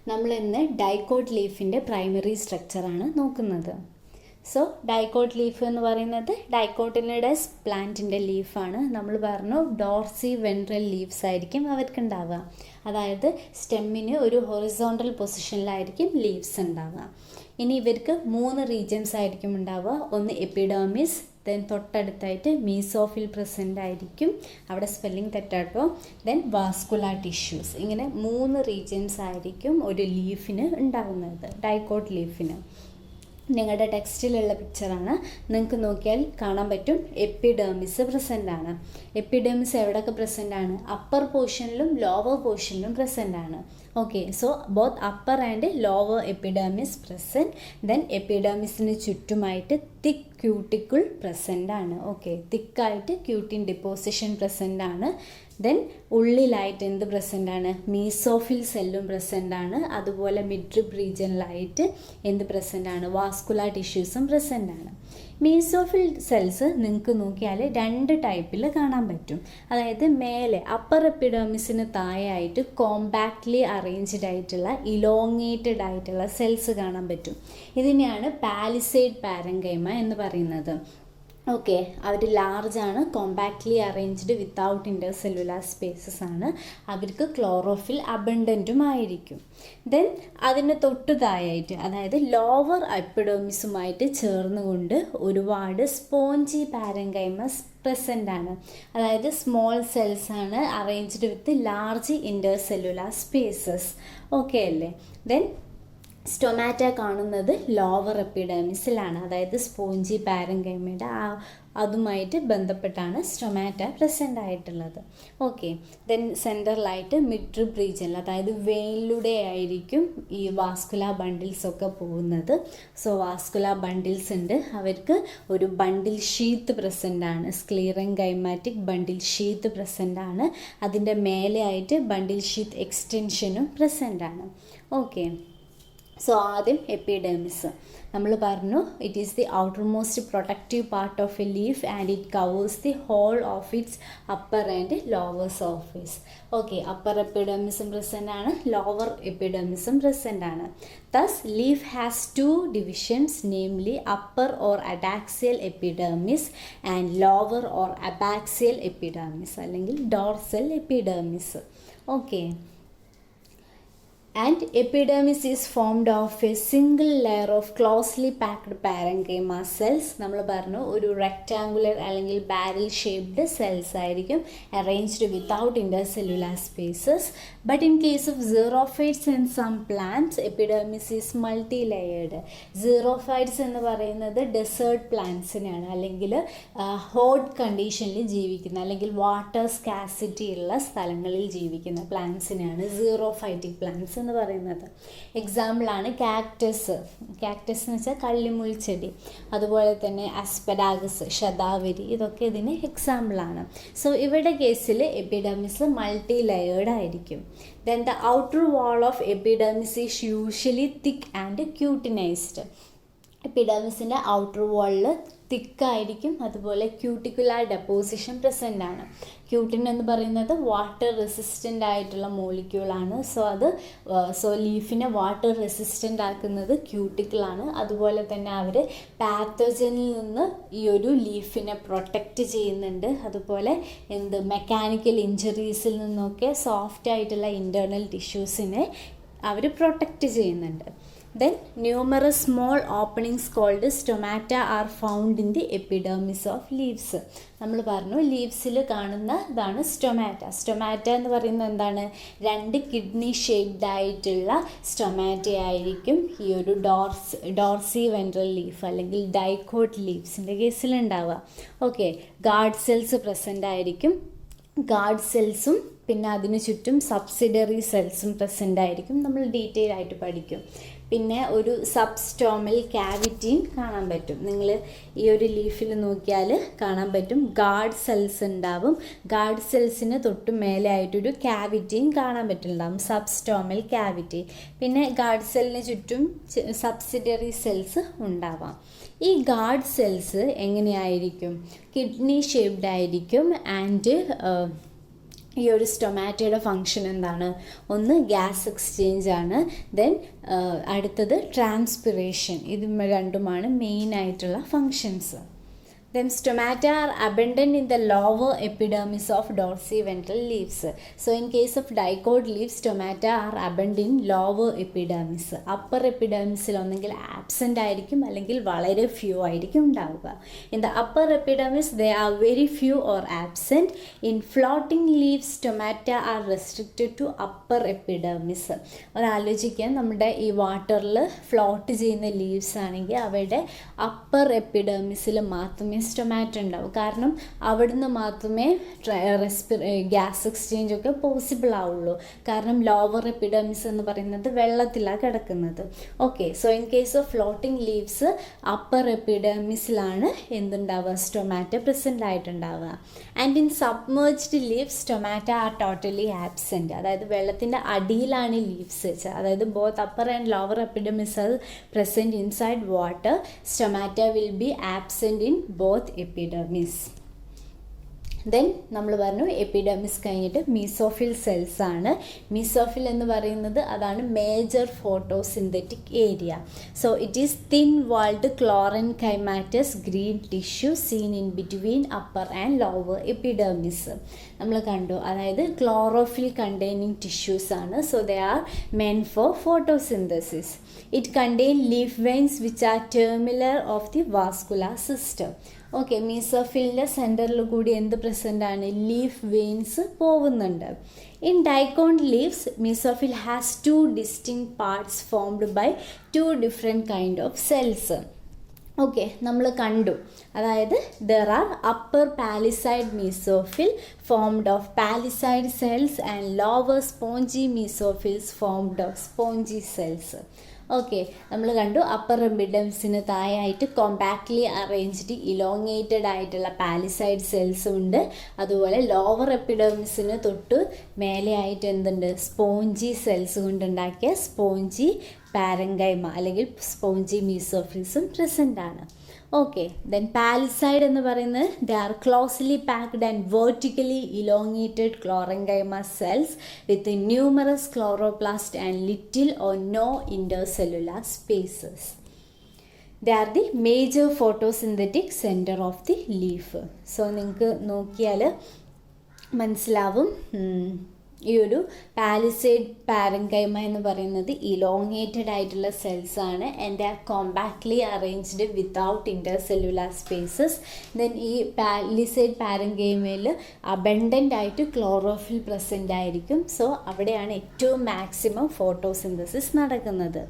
നമ്മൾ ഇന്ന് dicot ലീഫിൻ്റെ primary സ്ട്രക്ചറാണ് നോക്കുന്നത്. സോ ഡൈക്കോട്ട് ലീഫ് എന്ന് പറയുന്നത് ഡൈക്കോട്ടിനിഡസ് പ്ലാന്റിൻ്റെ ലീഫാണ്. നമ്മൾ പറഞ്ഞു ഡോർസി വെൻട്രൽ ലീവ്സ് ആയിരിക്കും അവർക്കുണ്ടാവുക. അതായത് സ്റ്റെമ്മിന് ഒരു ഹൊറിസോണ്ടൽ പൊസിഷനിലായിരിക്കും ലീവ്സ് ഉണ്ടാവുക. ഇനി ഇവർക്ക് 3 റീജിയൻസ് ആയിരിക്കും ഉണ്ടാവുക. ഒന്ന് എപ്പിഡെർമിസ്, ദെൻ തൊട്ടടുത്തായിട്ട് മീസോഫിൽ പ്രസൻ്റ് ആയിരിക്കും, അവിടെ സ്പെല്ലിംഗ് തെറ്റാട്ടോ, ദെൻ വാസ്കുലാർ ടിഷ്യൂസ്. ഇങ്ങനെ 3 റീജിയൻസ് ആയിരിക്കും ഒരു ലീഫിന് ഉണ്ടാകുന്നത്, ഡൈക്കോട്ട് ലീഫിന്. നിങ്ങളുടെ ടെക്സ്റ്റിലുള്ള പിക്ചറാണ്, നിങ്ങൾക്ക് നോക്കിയാൽ കാണാൻ പറ്റും എപ്പിഡെർമിസ് പ്രസൻ്റ് ആണ്. എപ്പിഡെർമിസ് എവിടെയൊക്കെ പ്രസൻ്റ് ആണ്? അപ്പർ പോർഷനിലും ലോവർ പോർഷനിലും പ്രസൻ്റ് ആണ്. Okay, so both upper and lower epidermis present. Then എപ്പിഡെർമിസിന് ചുറ്റുമായിട്ട് തിക്ക് ക്യൂട്ടിക്കിൾ പ്രസൻ്റ് ആണ്. ഓക്കെ, തിക്കായിട്ട് ക്യൂട്ടിൻ ഡിപ്പോസിഷൻ പ്രസൻ്റ് ആണ്. ദെൻ ഉള്ളിലായിട്ട് എന്ത് പ്രസൻ്റ് ആണ്? മീസോഫിൽ സെല്ലും പ്രസൻ്റ് ആണ്. അതുപോലെ മിഡ്രിബ് റീജിയനിലായിട്ട് എന്ത് പ്രസൻ്റ് ആണ്? വാസ്കുലാർ ടിഷ്യൂസും പ്രസൻ്റ് ആണ്. മീസോഫിൽ സെൽസ് നിങ്ങൾക്ക് നോക്കിയാൽ 2 ടൈപ്പിൽ കാണാൻ പറ്റും. അതായത് മേലെ അപ്പർ എപ്പിഡെർമിസിന് താഴെയായിട്ട് കോമ്പാക്ട്ലി അറേഞ്ച്ഡ് ആയിട്ടുള്ള ഇലോങ്ങേറ്റഡ് ആയിട്ടുള്ള സെൽസ് കാണാൻ പറ്റും. ഇതിനെയാണ് പാലിസേഡ് പാരങ്കൈമ എന്ന് പറയുന്നത്. ഓക്കെ, അവർ ലാർജാണ്, compactly arranged without intercellular spaces ആണ്. അവർക്ക് ക്ലോറോഫിൽ അബണ്ടൻറ്റും ആയിരിക്കും. ദെൻ അതിന് തൊട്ടു താഴെയായിട്ട്, അതായത് ലോവർ എപ്പിഡെർമിസുമായിട്ട് ചേർന്നുകൊണ്ട് ഒരുപാട് സ്പോഞ്ചി പാരങ്കൈമസ് പ്രസൻ്റ് ആണ്. അതായത് സ്മോൾ സെൽസ് ആണ്, അറേഞ്ച്ഡ് വിത്ത് ലാർജ് ഇൻ്റർസെല്ലുലാർ സ്പേസസ്. ഓക്കെ അല്ലേ? ദെൻ സ്റ്റൊമാറ്റ കാണുന്നത് ലോവർ എപ്പിഡെർമിസിലാണ്. അതായത് സ്പോഞ്ചി പാരങ്കൈമയുടെ അതുമായിട്ട് ബന്ധപ്പെട്ടാണ് സ്റ്റൊമാറ്റ പ്രസൻ്റ് ആയിട്ടുള്ളത്. ഓക്കെ, ദെൻ സെൻറ്ററിലായിട്ട് മിഡ്രിബ് റീജിയനിൽ, അതായത് വെയിനിലൂടെ ആയിരിക്കും ഈ വാസ്കുലാർ ബണ്ടിൽസ് ഒക്കെ പോകുന്നത്. സോ വാസ്കുലാർ ബണ്ടിൽസ് ഉണ്ട്, അവർക്ക് ഒരു ബണ്ടിൽ ഷീത്ത് പ്രസൻ്റ് ആണ്. സ്ക്ലീറൻകൈമാറ്റിക് ബണ്ടിൽ ഷീത്ത് പ്രസൻ്റ് ആണ്. അതിൻ്റെ മേലെ ആയിട്ട് ബണ്ടിൽ ഷീത്ത് എക്സ്റ്റൻഷനും പ്രസൻ്റ് ആണ്. ഓക്കെ, സോ ആദ്യം എപ്പിഡെർമിസ് നമ്മൾ പറഞ്ഞു, it is the outermost protective part of a leaf and it covers the whole of its upper and lower surface. Okay, upper എപ്പിഡെർമിസും പ്രസൻ്റ് ആണ്, ലോവർ എപ്പിഡെർമിസും പ്രസൻ്റ് ആണ്. Thus leaf has 2 divisions, namely upper or adaxial epidermis and lower or abaxial epidermis, അല്ലെങ്കിൽ dorsal epidermis. Okay, and epidermis is formed of a single layer of closely packed parenchyma cells. നമ്മൾ പറഞ്ഞു ഒരു rectangular അല്ലെങ്കിൽ barrel shaped cells ആയിരിക്കും, arranged without intercellular spaces. But in case of xerophytes and some plants epidermis is multi layered. Xerophytes എന്ന് പറയുന്നത് desert പ്ലാന്റ്സിനാണ്, അല്ലെങ്കിൽ hot കണ്ടീഷനിൽ ജീവിക്കുന്ന അല്ലെങ്കിൽ വാട്ടർ സ്കാസിറ്റി ഉള്ള സ്ഥലങ്ങളിൽ ജീവിക്കുന്ന പ്ലാന്റ്സിനാണ് സീറോഫൈറ്റിക് പ്ലാന്റ്സ് എന്ന് പറയുന്നത്. എക്സാമ്പിളാണ് കാക്ടസ്. കാക്ടസ് എന്ന് വെച്ചാൽ കള്ളിമുൾച്ചെടി. അതുപോലെ തന്നെ അസ്പെരാഗസ്, ശതാവരി, ഇതൊക്കെ ഇതിന് എക്സാമ്പിളാണ്. സോ ഇവരുടെ കേസിൽ എപ്പിഡെർമിസ് മൾട്ടി ലെയേർഡ് ആയിരിക്കും. Then the outer wall of epidermis is usually thick and cutinized. എപ്പിഡെർമിസിൻ്റെ ഔട്ടർ വാളിൽ തിക്കായിരിക്കും, അതുപോലെ ക്യൂട്ടിക്കുലാർ ഡെപ്പോസിഷൻ പ്രസൻ്റ് ആണ്. ക്യൂട്ടിൻ എന്ന് പറയുന്നത് വാട്ടർ റെസിസ്റ്റൻ്റ് ആയിട്ടുള്ള മോളിക്യൂളാണ്. സോ ലീഫിനെ വാട്ടർ റെസിസ്റ്റൻ്റ് ആക്കുന്നത് ക്യൂട്ടിക്കിളാണ്. അതുപോലെ തന്നെ അവർ പാത്തോജനിൽ നിന്ന് ഈ ഒരു ലീഫിനെ പ്രൊട്ടക്റ്റ് ചെയ്യുന്നുണ്ട്. അതുപോലെ മെക്കാനിക്കൽ ഇഞ്ചുറീസിൽ നിന്നൊക്കെ സോഫ്റ്റ് ആയിട്ടുള്ള ഇൻറ്റേർണൽ ടിഷ്യൂസിനെ അവർ പ്രൊട്ടക്റ്റ് ചെയ്യുന്നുണ്ട്. Then numerous small openings called stomata are found in the epidermis of leaves. നമ്മൾ പറഞ്ഞു ലീവ്സിൽ കാണുന്ന ഇതാണ് സ്റ്റൊമാറ്റ. സ്റ്റൊമാറ്റ എന്ന് പറയുന്നത് എന്താണ്? 2 കിഡ്നി ഷേപ്ഡ് ആയിട്ടുള്ള സ്റ്റൊമാറ്റ ആയിരിക്കും ഈ ഒരു ഡോർസി വെൻട്രൽ ലീഫ് അല്ലെങ്കിൽ ഡൈക്കോട്ട് ലീവ്സിൻ്റെ കേസിലുണ്ടാവുക. ഓക്കെ, ഗാർഡ് സെൽസ് പ്രസൻ്റ് ആയിരിക്കും. ഗാർഡ് സെൽസും പിന്നെ അതിന് ചുറ്റും സബ്സിഡറി സെൽസും പ്രസൻ്റ് ആയിരിക്കും. നമ്മൾ ഡീറ്റെയിൽ ആയിട്ട് പഠിക്കും. പിന്നെ ഒരു സബ്സ്റ്റോമൽ ക്യാവിറ്റിയും കാണാൻ പറ്റും. നിങ്ങൾ ഈ ഒരു ലീഫിൽ നോക്കിയാൽ കാണാൻ പറ്റും ഗാർഡ് സെൽസ് ഉണ്ടാവും. ഗാർഡ് സെൽസിന് തൊട്ട് മേലെ ആയിട്ടൊരു ക്യാവിറ്റിയും കാണാൻ പറ്റുന്നുണ്ടാവും, സബ്സ്റ്റോമൽ ക്യാവിറ്റി. പിന്നെ ഗാർഡ് സെല്ലിന് ചുറ്റും സബ്സിഡറി സെൽസ് ഉണ്ടാവാം. ഈ ഗാർഡ് സെൽസ് എങ്ങനെയായിരിക്കും? കിഡ്നി ഷേപ്ഡ് ആയിരിക്കും ആൻഡ് ഈ ഒരു സ്റ്റൊമാറ്റോയുടെ ഫങ്ഷൻ എന്താണ്? ഒന്ന് ഗ്യാസ് എക്സ്ചേഞ്ച് ആണ്, ദെൻ അടുത്തത് ട്രാൻസ്പിറേഷൻ. ഇത് രണ്ടുമാണ് മെയിൻ ആയിട്ടുള്ള functions. Then stomata are abundant in the lower epidermis of dorsiventral leaves. So in case of dicot leaves, stomata are abundant in lower epidermis. Upper epidermis ഒന്നെങ്കിൽ absent ആയിരിക്കും അല്ലെങ്കിൽ വളരെ few ആയിരിക്കും ഉണ്ടാവുക. In the upper epidermis they are very few or absent. In floating leaves, stomata are restricted to upper epidermis. ഒരാലോചിക്കുക, നമ്മുടെ ഈ വാട്ടറിൽ float ചെയ്യുന്ന ലീവ്സ് ആണെങ്കിൽ അവയുടെ അപ്പർ എപ്പിഡെർമിസിൽ മാത്രമേ സ്റ്റൊമാറ്റോ ഉണ്ടാവും. കാരണം അവിടുന്ന് മാത്രമേ ഗ്യാസ് എക്സ്ചേഞ്ച് ഒക്കെ പോസിബിൾ ആവുള്ളൂ. കാരണം ലോവർ എപ്പിഡെർമിസ് എന്ന് പറയുന്നത് വെള്ളത്തിലാണ് കിടക്കുന്നത്. Okay, so in case of floating leaves upper എപ്പിഡെർമിസിലാണ് എന്തുണ്ടാവുക? സ്റ്റൊമാറ്റോ പ്രസൻ്റ് ആയിട്ടുണ്ടാവുക. And in submerged leaves stomata are totally absent. അതായത് വെള്ളത്തിൻ്റെ അടിയിലാണ് ലീവ്സ്, അതായത് both upper and lower epidermis are present inside water. Stomata will be absent in both epidermis. Then നമ്മൾ പറഞ്ഞു epidermis കഴിഞ്ഞിട്ട് മീസോഫിൽ സെൽസ് ആണ്. Mesophyll എന്ന് പറയുന്നത് അതാണ് major photosynthetic area. So it is thin walled chlorenchymatous green tissue seen in between upper and lower epidermis. നമ്മൾ കണ്ടു, അതായത് ക്ലോറോഫിൽ കണ്ടെയ്നിങ് ടിഷ്യൂസ് ആണ്. So they are meant for photosynthesis. It contain leaf veins which are terminal of the vascular system. Okay, മീസോഫിലിൻ്റെ സെൻറ്ററിൽ കൂടി എന്ത് present ആണ്? Leaf veins പോകുന്നുണ്ട്. In dicot leaves mesophyll has 2 distinct parts formed by 2 different kind of cells. Okay, നമ്മൾ കണ്ടു, അതായത് there are upper palisade mesophyll formed of palisade cells and lower spongy mesophylls formed of spongy cells. Okay, നമ്മൾ കണ്ടു upper എപ്പിഡെർമിസിന് താഴെയായിട്ട് compactly arranged elongated ആയിട്ടുള്ള palisade cells ഉണ്ട്. അതുപോലെ ലോവർ എപ്പിഡെർമിസിന് തൊട്ട് മേലെയായിട്ട് എന്തുണ്ട്? സ്പോഞ്ചി സെൽസ് കൊണ്ടുണ്ടാക്കിയ സ്പോഞ്ചി പാരങ്കൈമ അല്ലെങ്കിൽ സ്പോഞ്ചി മീസോഫിൽസും പ്രസൻ്റ് ആണ്. ഓക്കെ, ദെൻ പാലിസൈഡ് എന്ന് പറയുന്നത് they are closely packed and vertically elongated chlorenchyma cells with numerous chloroplast and little or no intercellular spaces. They are the major photosynthetic center of the leaf. So നിങ്ങൾക്ക് നോക്കിയാൽ മനസ്സിലാവും, ഈ ഒരു palisade parenchyma എന്ന് പറയുന്നത് elongated ആയിട്ടുള്ള cells ആണ് and are compactly arranged without intercellular spaces. Then ഈ പാലിസൈഡ് പാരങ്കൈമയിൽ അബണ്ടൻ്റ് ആയിട്ട് ക്ലോറോഫിൽ പ്രസൻ്റ് ആയിരിക്കും. സോ അവിടെയാണ് ഏറ്റവും മാക്സിമം ഫോട്ടോസിന്തസിസ് നടക്കുന്നത്.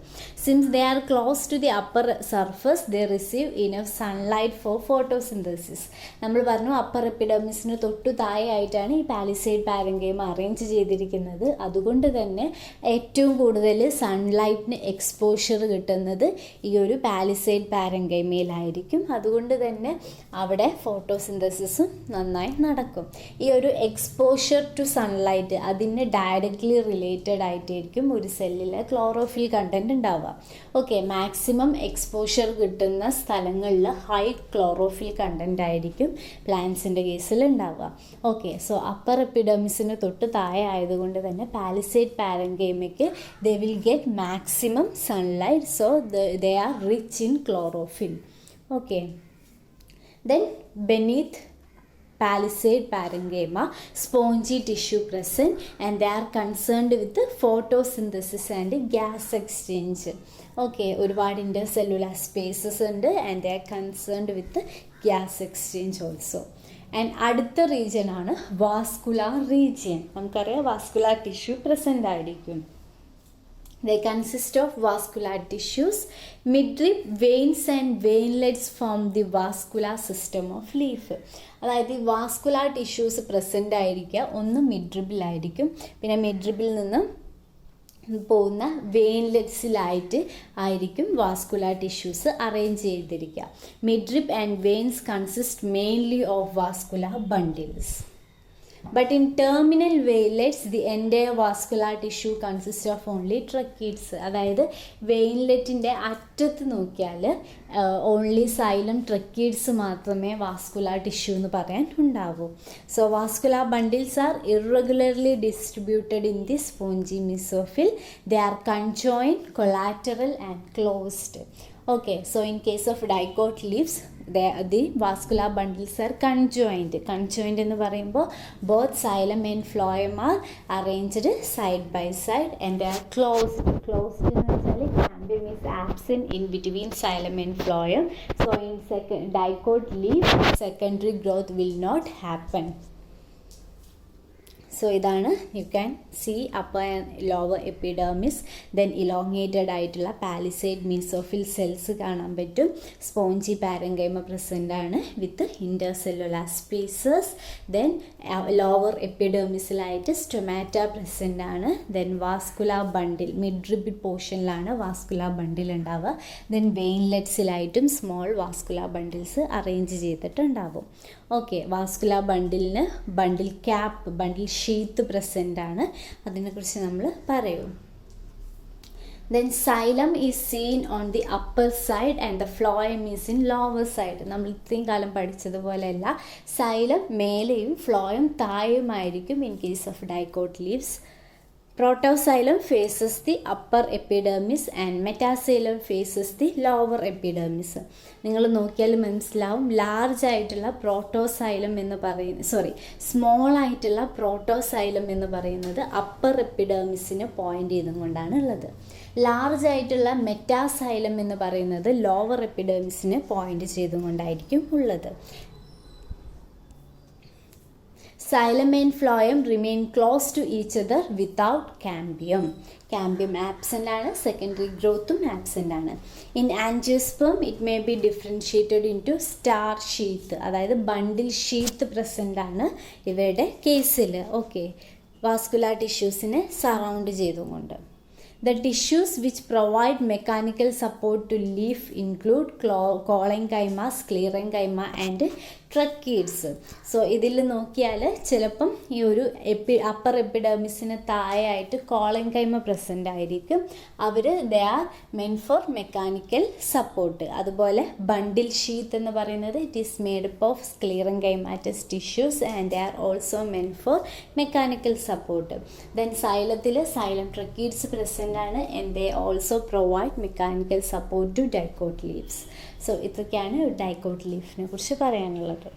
Since they are close to the upper surface they receive enough sunlight for photosynthesis. നമ്മൾ പറഞ്ഞു അപ്പർ എപ്പിഡെർമിസിന് തൊട്ടു താഴെ ആയിട്ടാണ് ഈ പാലിസൈഡ് പാരങ്കൈമ അറേഞ്ച് ചെയ്തിരിക്കുന്നത്. അതുകൊണ്ട് തന്നെ ഏറ്റവും കൂടുതൽ സൺലൈറ്റിന് എക്സ്പോഷർ കിട്ടുന്നത് ഈ ഒരു പാലിസൈഡ് പാരങ്കൈമയിലായിരിക്കും. അതുകൊണ്ട് തന്നെ അവിടെ ഫോട്ടോസിന്തസിസും നന്നായി നടക്കും. ഈ ഒരു എക്സ്പോഷർ ടു സൺലൈറ്റ് അതിന് ഡയറക്റ്റ്ലി റിലേറ്റഡ് ആയിട്ടായിരിക്കും ഒരു സെല്ലിലെ ക്ലോറോഫിൽ കണ്ടൻറ്റ് ഉണ്ടാവുക. ഓക്കെ, മാക്സിമം എക്സ്പോഷർ കിട്ടുന്ന സ്ഥലങ്ങളിൽ ഹൈ ക്ലോറോഫിൽ കണ്ടൻറ്റ് ആയിരിക്കും പ്ലാന്റ്സിൻ്റെ കേസിൽ ഉണ്ടാവുക. ഓക്കെ, സോ അപ്പർ എപ്പിഡെർമിസിന് തൊട്ട് താഴെ ആയതുകൊണ്ട് തന്നെ പാലിസൈഡ് പാരങ്കൈമയ്ക്ക് they will get maximum sunlight. So they are rich in chlorophyll. Okay, then beneath palisade parenchyma, spongy tissue present, and they are concerned with the photosynthesis and gas exchange. Okay, ഒരുപാട് intercellular spaces ഉണ്ട് and they are concerned with the gas exchange also. And അടുത്ത region ആണ് vascular region. നമുക്കറിയാം vascular tissue present ആയിരിക്കും. They consist of vascular tissues, midrib, veins and veinlets form the vascular system of leaf. അതായത് ഈ vascular tissues present ആയിരിക്കുക, ഒന്ന് മിഡ്രിബിലായിരിക്കും, പിന്നെ മിഡ്രിബിൽ നിന്ന് പോകുന്ന വെയിൻലെറ്റ്സിലായിട്ട് ആയിരിക്കും വാസ്കുലാർ ടിഷ്യൂസ് അറേഞ്ച് ചെയ്തിരിക്കുക. Midrib and veins consist mainly of vascular bundles. But in terminal veinlets, the entire vascular tissue consists of only tracheids. അതായത് വെയിൻലെറ്റിൻ്റെ അറ്റത്ത് നോക്കിയാൽ ഓൺലി സൈലം ട്രക്കീഡ്സ് മാത്രമേ വാസ്കുലാർ ടിഷ്യൂ എന്ന് പറയാൻ ഉണ്ടാവൂ. So vascular bundles are irregularly distributed in the spongy mesophyll. They are conjoined, collateral and closed. Okay, so in case of dicot leaves, the vascular bundles are conjoined. Conjoined എന്ന് പറയുമ്പോൾ both xylem and phloem are arranged side by side and they are closed. Closed എന്ന് വെച്ചാൽ cambium is absent in between xylem and phloem. So in dicot leaf, secondary growth will not happen. So ഇതാണ് you can see upper and lower epidermis. Then elongated ആയിട്ടുള്ള palisade mesophyll cells കാണാൻ പറ്റും. Spongy parenchyma present ആണ് with intercellular spaces. Then lower എപ്പിഡെർമിസിലായിട്ട് stomata present ആണ്. Then vascular bundle mid ribbed പോർഷനിലാണ് vascular bundle ഉണ്ടാവുക. Then വെയിൻലെറ്റ്സിലായിട്ടും സ്മോൾ വാസ്കുലാർ ബണ്ടിൽസ് അറേഞ്ച് ചെയ്തിട്ടുണ്ടാവും. ഓക്കെ, വാസ്കുലാർ ബണ്ടിലിന് bundle cap, bundle sheath present ആണ്. അതിനെക്കുറിച്ച് നമ്മൾ പറയും. Then xylem is seen on the upper side and the phloem is in lower side. നമ്മൾ ഇത്രയും കാലം പഠിച്ചതുപോലെയല്ല, സൈലം മേലെയും ഫ്ലോയം താഴെയുമായിരിക്കും in case of dicot leaves. Protoxylem faces the upper epidermis and metaxylem faces the lower epidermis. നിങ്ങൾ നോക്കിയാൽ മനസ്സിലാവും, large ആയിട്ടുള്ള പ്രോട്ടോസൈലം എന്ന് പറയുന്നത് സ്മോൾ ആയിട്ടുള്ള പ്രോട്ടോസൈലം എന്ന് പറയുന്നത് അപ്പർ എപ്പിഡെർമിസിനെ പോയിന്റ് ചെയ്തുകൊണ്ടാണ് ഉള്ളത്. ലാർജ് ആയിട്ടുള്ള മെറ്റാസൈലം എന്ന് പറയുന്നത് ലോവർ എപ്പിഡെർമിസിനെ പോയിന്റ് ചെയ്തുകൊണ്ടായിരിക്കും ഉള്ളത്. Xylem and phloem remain close to each other without cambium. Cambium absent ആണ്, സെക്കൻഡറി ഗ്രോത്തും ആബ്സെൻ്റ് ആണ്. In angiosperm it may be differentiated into star sheath, അതായത് ബണ്ടിൽ ഷീത്ത് പ്രസൻ്റ് ആണ് ഇവയുടെ കേസിൽ. ഓക്കെ, വാസ്കുലാർ ടിഷ്യൂസിനെ surround ചെയ്തുകൊണ്ട്. The tissues which provide mechanical support to leaf include collenchyma, sclerenchyma and tracheids. So ഇതിൽ നോക്കിയാൽ ചിലപ്പം ഈ ഒരു അപ്പർ എപ്പിഡെർമിസിന് താഴെയായിട്ട് കോളൻകൈമ പ്രസൻ്റ് ആയിരിക്കും. അവർ they are meant for mechanical support. അതുപോലെ ബണ്ടിൽ ഷീത്ത് എന്ന് പറയുന്നത് it is made up of sclerenchymatous tissues and they are also meant for mechanical support. Then സൈലത്തിൽ സൈലം ട്രക്കീഡ്സ് പ്രസൻ്റ് ആണ് and they also provide mechanical support to dicot leaves. So ഇതൊക്കെയാണ് dicot ലീഫിനെ കുറിച്ച് പറയാനുള്ളത്.